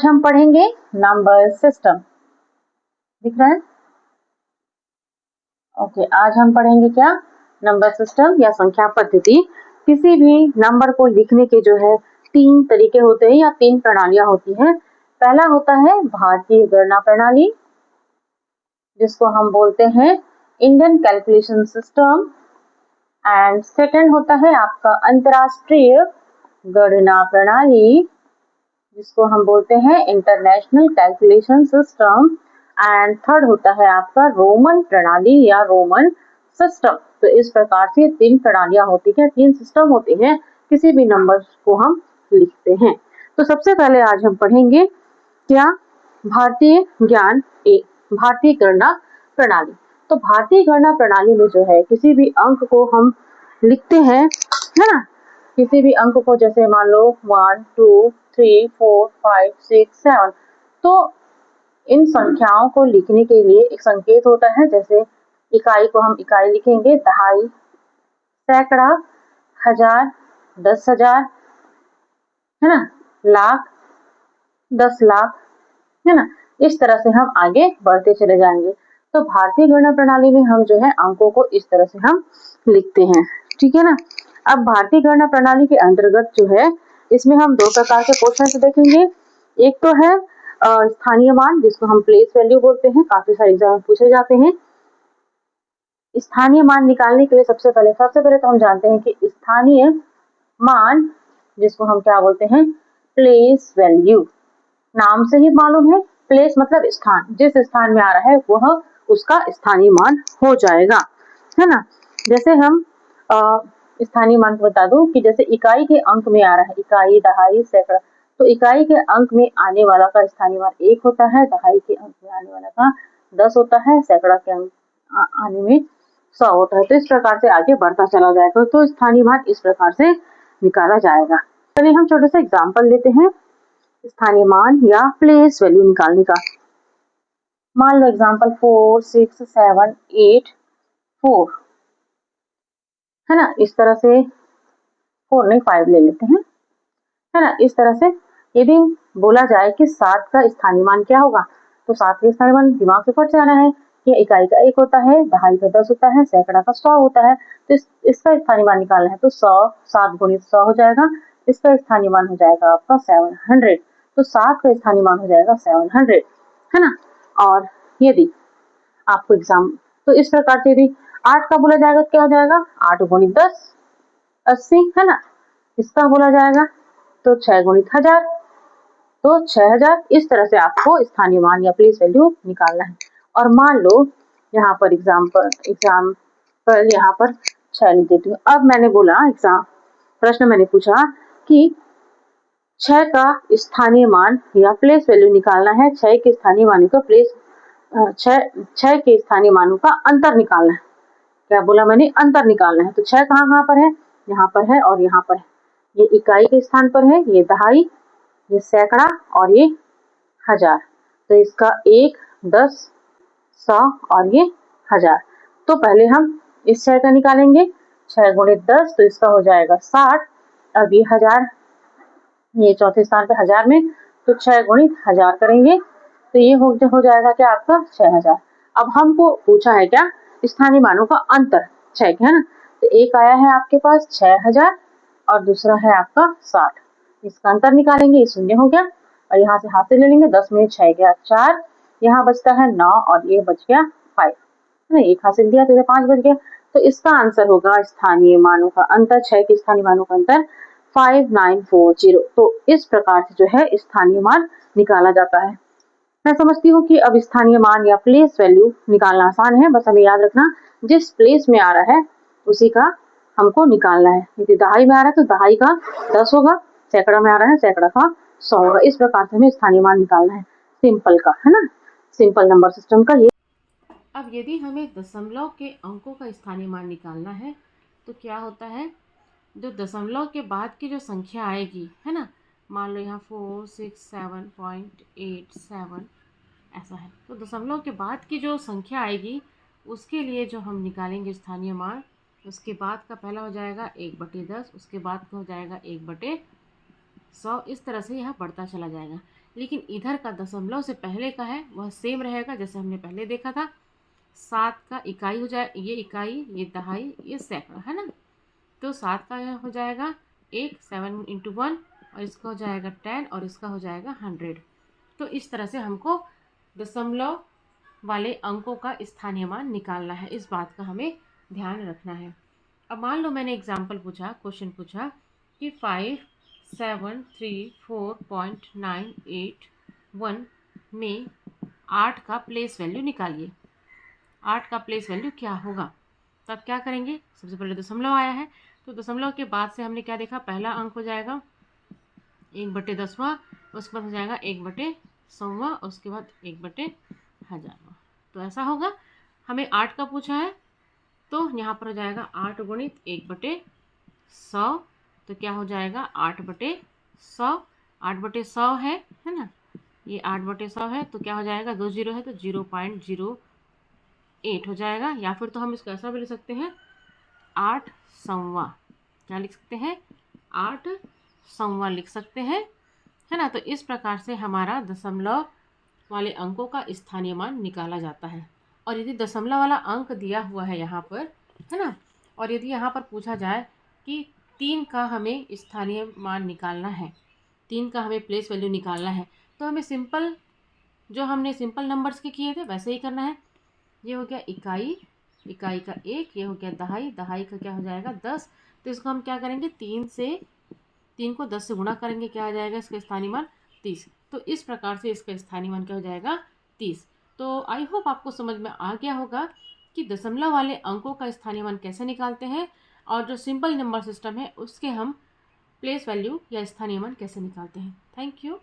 आज हम पढ़ेंगे नंबर सिस्टम। दिख रहा है? ओके, आज हम पढ़ेंगे क्या? नंबर सिस्टम या संख्या पद्धति। किसी भी नंबर को लिखने के जो है 3 तरीके होते हैं या 3 प्रणालियां होती हैं। पहला होता है भारतीय गणना प्रणाली, जिसको हम बोलते हैं Indian calculation system, and second होता है आपका अंतरराष्ट्रीय गणना प्रणाली, जिसको हम बोलते हैं international calculation system, and third होता है आपका रोमन प्रणाली या रोमन सिस्टम। तो इस प्रकार से 3 प्रणालियां होती हैं, 3 सिस्टम होते हैं, किसी भी नंबर को हम लिखते हैं। तो सबसे पहले आज हम पढ़ेंगे क्या? भारतीय ज्ञान एक, भारतीय गणना प्रणाली। तो भारतीय गणना प्रणाली में जो है किसी भी अंक को हम लिखते हैं, है ना? किसी भी अंक को, जैसे मान लो 1 2 3 4 5 6 7, तो इन संख्याओं को लिखने के लिए एक संकेत होता है। जैसे इकाई को हम इकाई लिखेंगे, दहाई, सैकड़ा, हजार, 10,000, है ना, लाख, 10 लाख, है ना। इस तरह से हम आगे बढ़ते चले जाएंगे। तो भारतीय गणना प्रणाली में हम जो है अंकों को इस तरह से हम लिखते हैं, ठीक है ना। अब भारतीय गणना प्रणाली के अंतर्गत जो है इसमें हम 2 प्रकार के क्वेश्चन देखेंगे। एक तो है स्थानीय मान, जिसको हम प्लेस वैल्यू बोलते हैं, काफी सारे एग्जाम में पूछे जाते हैं। स्थानीय मान निकालने के लिए सबसे पहले तो हम जानते हैं कि स्थानीय मान, जिसको हम क्या बोलते हैं, प्लेस वैल्यू। नाम से ही मालूम है, प्लेस मतलब स्थान, जिस स्थान में आ रहा है वह उसका स्थानीय मान हो जाएगा, है ना। जैसे हम स्थानीय मान को बता दूं कि जैसे इकाई के अंक में आ रहा है, इकाई, दहाई, सैकड़ा, तो इकाई के अंक में आने वाला का स्थानीय मान 1 होता है, दहाई के अंक में आने वाला का 10 होता है, सैकड़ा के अंक आने में 100 होता है। तो इस प्रकार से आगे बढ़ता चला जाएगा। तो स्थानीय मान इस प्रकार से निकाला जाएगा। चलिए हम छोटे से एग्जाम्पल लेते हैं स्थानीय मान या प्लेस वैल्यू निकालने का। मान लो एग्जाम्पल 4 6 7 8 4, है ना। इस तरह से 4 नहीं 5 ले लेते हैं, है ना। इस तरह से यदि बोला जाए कि 7 का स्थानीय मान क्या होगा, तो 7 का स्थानीय मान दिमाग से फट जाना है कि इकाई का 1 होता है, दहाई का 10 होता है, सैकड़ा का 100 होता है। तो इसका स्थानीय मान निकालना है तो 100 7 गुणित 100 हो जाएगा। इसका स्थानीय मान हो जाएगा आपका 700। तो 7 का स्थानीय मान हो जाएगा 700, है ना। और यदि आपको एग्जाम, तो इस प्रकार से यदि 8 का बोला जाएगा तो क्या हो जाएगा, 8 गुणित 10 80, है ना। इसका बोला जाएगा तो 6 गुणित 1000, तो 6000। इस तरह से आपको स्थानीय मान या प्लेस वैल्यू निकालना है। और मान लो यहाँ पर एग्जाम पर यहाँ पर 6 लिख देती हूँ। अब मैंने बोला प्रश्न मैंने पूछा कि 6 का स्थानीय मान या प्लेस वैल्यू निकालना है। 6 के स्थानीय मानों का प्लेस 6 के स्थानीय मानों का अंतर निकालना है। क्या बोला मैंने, अंतर निकालना है। तो 6 कहाँ पर है, यहाँ पर है और यहाँ पर है। ये इकाई के स्थान पर है, ये दहाई, ये सैकड़ा और ये हजार। तो इसका 1 10 100 और ये 1000। तो पहले हम इस 6 का निकालेंगे, 6 गुणित 10, तो इसका हो जाएगा 60। अब ये 1000, ये चौथे स्थान पे 1000 में, तो 6 गुणित 1000 करेंगे तो ये हो जाएगा क्या आपका 6000। अब हमको पूछा है क्या, स्थानीय मानों का अंतर 6 का, है ना। तो एक आया है आपके पास 6000 और दूसरा है आपका 60। इसका अंतर निकालेंगे, ये 0 हो गया और यहाँ से हाथ से ले लेंगे, 10 में 6 गया 4, यहाँ बचता है 9 और ये बच गया 5, है ना। एक हासिल दिया तो 5 बच गया। तो इसका आंसर होगा स्थानीय मानों का अंतर, 6 के स्थानीय मानों का अंतर 5940। तो इस प्रकार से जो है स्थानीय मान निकाला जाता है। मैं समझती हूँ कि अब स्थानीय मान या प्लेस वैल्यू निकालना आसान है। बस हमें याद रखना जिस प्लेस में आ रहा है उसी का हमको निकालना है। यदि दहाई में आ रहा है तो दहाई का 10 होगा, सैकड़ा में आ रहा है सैकड़ा का 100 होगा। इस प्रकार से हमें स्थानीय मान निकालना है, सिंपल का, है ना, सिंपल नंबर सिस्टम का ये। अब यदि हमें दशमलव के अंकों का स्थानीय मान निकालना है तो क्या होता है, जो दशमलव के बाद की जो संख्या आएगी, है ना, मान लो यहाँ 467.87 ऐसा है, तो दशमलव के बाद की जो संख्या आएगी उसके लिए जो हम निकालेंगे स्थानीय मान, उसके बाद का पहला हो जाएगा 1/10, उसके बाद का हो जाएगा 1/100। इस तरह से यह बढ़ता चला जाएगा। लेकिन इधर का दशमलव से पहले का है वह सेम रहेगा जैसे हमने पहले देखा था। 7 का इकाई हो जाए, ये इकाई, ये दहाई, ये सैकड़ा, है ना। तो 7 का यह हो जाएगा 1, 7 × 1, और इसका हो जाएगा 10 और इसका हो जाएगा 100। तो इस तरह से हमको दशमलव वाले अंकों का स्थानीय मान निकालना है, इस बात का हमें ध्यान रखना है। अब मान लो मैंने एग्जाम्पल पूछा, क्वेश्चन पूछा कि 5,734.981 में 8 का प्लेस वैल्यू निकालिए। 8 का प्लेस वैल्यू क्या होगा? तो अब क्या करेंगे, सबसे पहले दशमलव आया है तो दशमलव के बाद से हमने क्या देखा, पहला अंक हो जाएगा 1/10वां, उसके बाद हो जाएगा 1/100वां, उसके बाद 1/1000वां। तो ऐसा होगा। हमें 8 का पूछा है तो यहाँ पर हो जाएगा 8 × 1/100। तो क्या हो जाएगा 8/100। 8/100 है ना, ये 8/100 है तो क्या हो जाएगा, 2 जीरो है तो 0.08 हो जाएगा। या फिर तो हम इसको ऐसा भी लिख सकते हैं 800वां। क्या लिख सकते हैं, 800वां लिख सकते हैं, है ना। तो इस प्रकार से हमारा दशमलव वाले अंकों का स्थानीय मान निकाला जाता है। और यदि दशमलव वाला अंक दिया हुआ है यहाँ पर, है ना, और यदि यहाँ पर पूछा जाए कि 3 का हमें स्थानीय मान निकालना है, 3 का हमें प्लेस वैल्यू निकालना है, तो हमें सिंपल, जो हमने सिंपल नंबर्स के किए थे वैसे ही करना है। ये हो गया इकाई, इकाई का 1, ये हो गया दहाई, दहाई का क्या हो जाएगा 10। तो इसको हम क्या करेंगे, 3 को 10 से गुणा करेंगे, क्या आ जाएगा इसका स्थानीय मान 30। तो इस प्रकार से इसका स्थानीय मान क्या हो जाएगा 30। तो आई होप आपको समझ में आ गया होगा कि दशमलव वाले अंकों का स्थानीय मान कैसे निकालते हैं, और जो सिंपल नंबर सिस्टम है उसके हम प्लेस वैल्यू या स्थानीय मान कैसे निकालते हैं। Thank you.